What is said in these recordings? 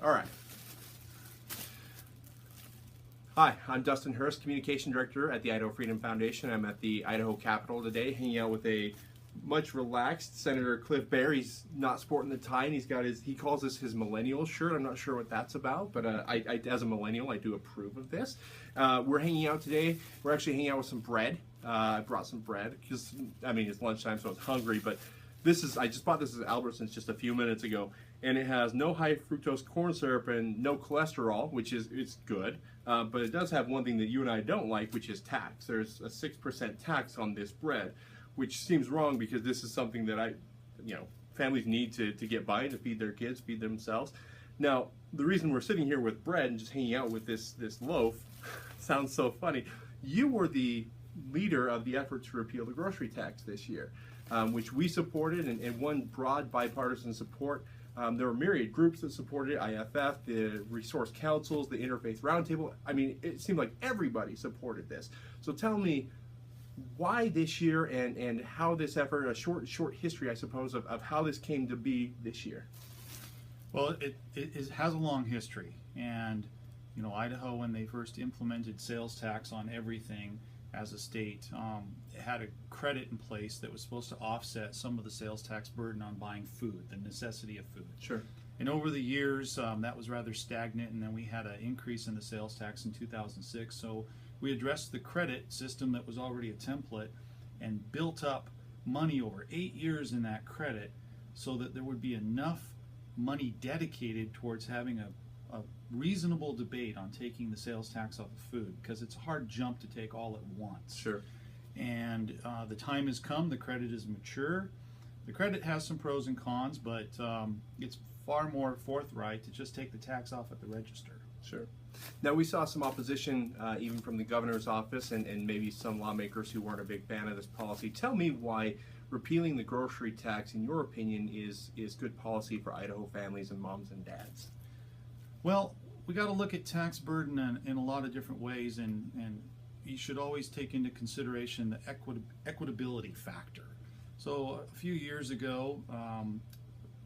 All right. Hi, I'm Dustin Hurst, Communication Director at the Idaho Freedom Foundation. I'm at the Idaho Capitol today, hanging out with a much relaxed Senator Cliff Bear. He's not sporting the tie, and he calls this his millennial shirt. I'm not sure what that's about, but I as a millennial, I do approve of this. We're hanging out today. We're actually hanging out with some bread. I brought some bread because, I mean, it's lunchtime, so I was hungry, but I just bought this at Albertsons just a few minutes ago, and it has no high fructose corn syrup and no cholesterol, which it's good. But it does have one thing that you and I don't like, which is tax. There's a 6% tax on this bread, which seems wrong because this is something that families need to get by, to feed their kids, feed themselves. Now, the reason we're sitting here with bread and just hanging out with this loaf sounds so funny. You were the leader of the effort to repeal the grocery tax this year, which we supported and won broad bipartisan support. There were myriad groups that supported it, IFF, the Resource Councils, the Interfaith Roundtable. I mean, it seemed like everybody supported this. So tell me why this year and how this effort, a short history, I suppose, of how this came to be this year. Well, it has a long history. And, Idaho, when they first implemented sales tax on everything as a state, it had a credit in place that was supposed to offset some of the sales tax burden on buying food, the necessity of food. Sure. And over the years, that was rather stagnant, and then we had an increase in the sales tax in 2006. So we addressed the credit system that was already a template and built up money over 8 years in that credit so that there would be enough money dedicated towards having a reasonable debate on taking the sales tax off of food, because it's a hard jump to take all at once. Sure. And the time has come. The credit is mature. The credit has some pros and cons, but it's far more forthright to just take the tax off at the register. Sure. Now, we saw some opposition even from the governor's office and maybe some lawmakers who weren't a big fan of this policy. Tell me why repealing the grocery tax, in your opinion, is good policy for Idaho families and moms and dads. Well, we got to look at tax burden in a lot of different ways, and you should always take into consideration the equitability factor. So a few years ago,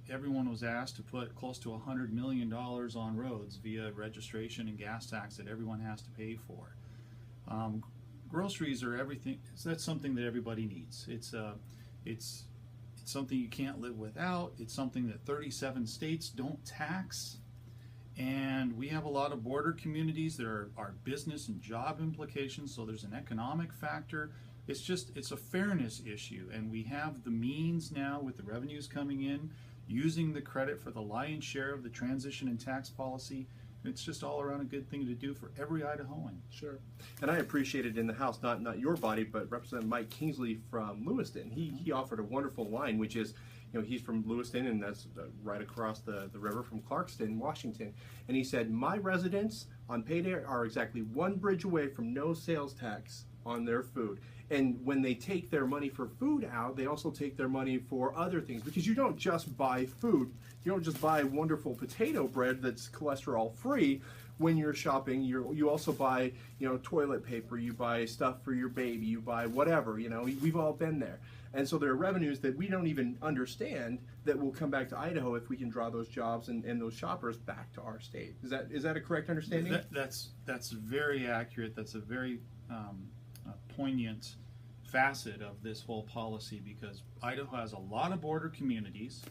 everyone was asked to put close to $100 million on roads via registration and gas tax that everyone has to pay for. Groceries are everything. So that's something that everybody needs. It's something you can't live without. It's something that 37 states don't tax. And we have a lot of border communities. There are business and job implications, so there's an economic factor. It's a fairness issue, and we have the means now with the revenues coming in, using the credit for the lion's share of the transition and tax policy. It's just all around a good thing to do for every Idahoan. Sure. And I appreciated in the House, not your body, but Representative Mike Kingsley from Lewiston. He offered a wonderful line, which is, he's from Lewiston, and that's right across the river from Clarkston, Washington. And he said, my residents on payday are exactly one bridge away from no sales tax on their food. And when they take their money for food out, they also take their money for other things, because you don't just buy food. You don't just buy wonderful potato bread that's cholesterol free. When you're shopping, you also buy, toilet paper, you buy stuff for your baby, you buy whatever, we've all been there. And so there are revenues that we don't even understand that will come back to Idaho if we can draw those jobs and those shoppers back to our state. Is that a correct understanding? That's very accurate. That's a very poignant facet of this whole policy, because Idaho has a lot of border communities.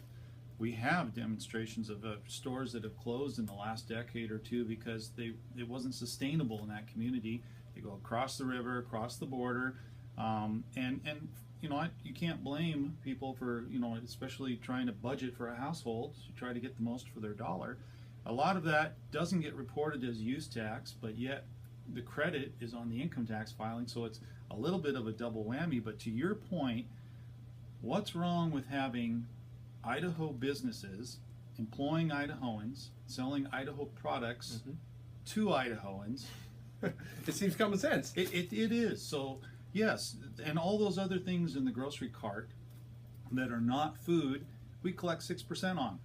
We have demonstrations of stores that have closed in the last decade or two because it wasn't sustainable in that community. They go across the river, across the border, and you can't blame people for, especially trying to budget for a household to try to get the most for their dollar. A lot of that doesn't get reported as use tax, but yet the credit is on the income tax filing, so it's a little bit of a double whammy. But to your point, what's wrong with having Idaho businesses employing Idahoans, selling Idaho products to Idahoans? It seems common sense. It is. So yes, and all those other things in the grocery cart that are not food, we collect 6% on.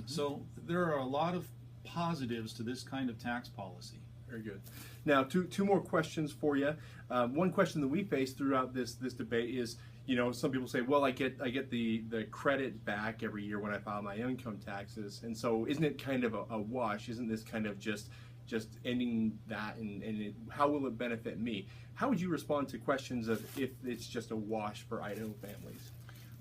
So there are a lot of positives to this kind of tax policy. Very good. Now, two more questions for you. One question that we face throughout this debate is, you know, some people say, well, I get the credit back every year when I file my income taxes, and so isn't it kind of a wash? Isn't this kind of just ending that, and how will it benefit me? How would you respond to questions of if it's just a wash for Idaho families?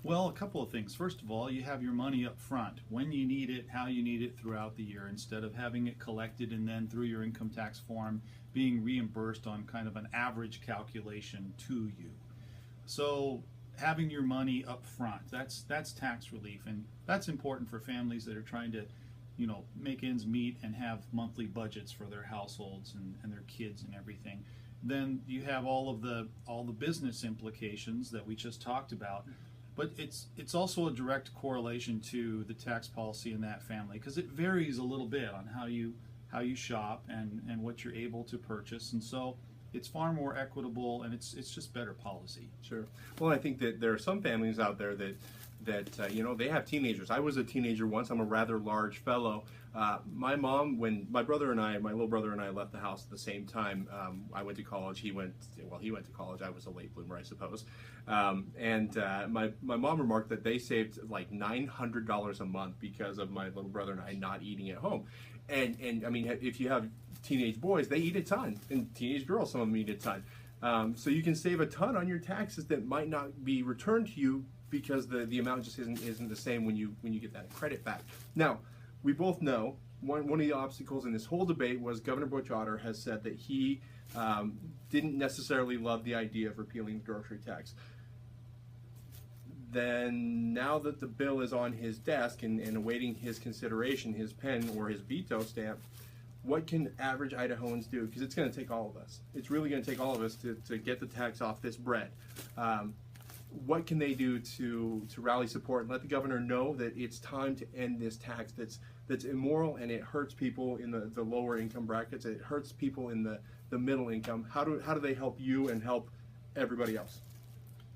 Well, a couple of things. First of all, you have your money up front, when you need it, how you need it throughout the year, instead of having it collected and then through your income tax form being reimbursed on kind of an average calculation to you. So having your money up front, that's tax relief, and that's important for families that are trying to, you know, make ends meet and have monthly budgets for their households and their kids and everything. Then you have all the business implications that we just talked about. But it's also a direct correlation to the tax policy in that family, because it varies a little bit on how you shop and what you're able to purchase, and so it's far more equitable, and it's just better policy. Sure. Well, I think that there are some families out there that you know, they have teenagers. I was a teenager once. I'm a rather large fellow. My mom, when my little brother and I left the house at the same time, I went to college. He went to college. I was a late bloomer, I suppose. My mom remarked that they saved like $900 a month because of my little brother and I not eating at home. And I mean, if you have teenage boys, they eat a ton, and teenage girls, some of them eat a ton. So you can save a ton on your taxes that might not be returned to you, because the amount just isn't the same when you get that credit back. Now, we both know one of the obstacles in this whole debate was Governor Butch Otter has said that he didn't necessarily love the idea of repealing the grocery tax. Then now that the bill is on his desk and awaiting his consideration, his pen or his veto stamp, what can average Idahoans do? Because it's going to take all of us. It's really going to take all of us to get the tax off this bread. What can they do to rally support and let the governor know that it's time to end this tax that's immoral, and it hurts people in the lower income brackets, it hurts people in the middle income? How do they help you and help everybody else?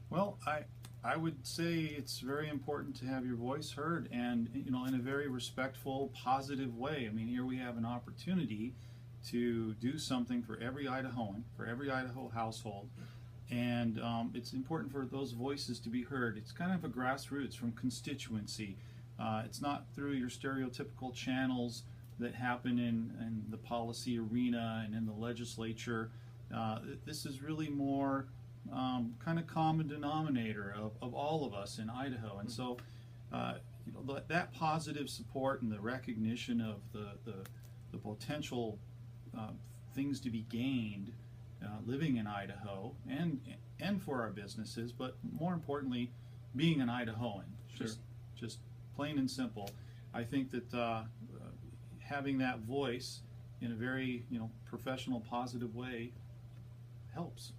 Well, I would say it's very important to have your voice heard, and, you know, in a very respectful, positive way. I mean, here we have an opportunity to do something for every Idahoan, for every Idaho household. And it's important for those voices to be heard. It's kind of a grassroots from constituency. It's not through your stereotypical channels that happen in the policy arena and in the legislature. This is really more kind of common denominator of all of us in Idaho. And so you know, that positive support and the recognition of the potential things to be gained living in Idaho and for our businesses, but more importantly, being an Idahoan, Sure. just plain and simple. I think that having that voice in a very, you know, professional, positive way helps.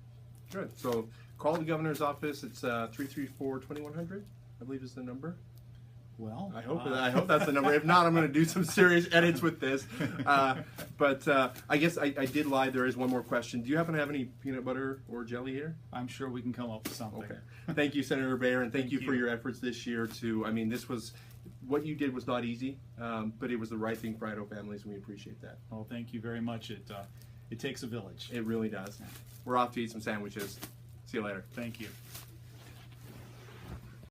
Good. So call the governor's office. It's 334-2100, I believe is the number. Well, I hope that's the number. If not, I'm going to do some serious edits with this. But I guess I did lie. There is one more question. Do you happen to have any peanut butter or jelly here? I'm sure we can come up with something. Okay. Thank you, Senator Bayer, and thank you for your efforts this year to. I mean, what you did was not easy, but it was the right thing for Idaho families, and we appreciate that. Well, thank you very much. It takes a village. It really does. We're off to eat some sandwiches. See you later. Thank you.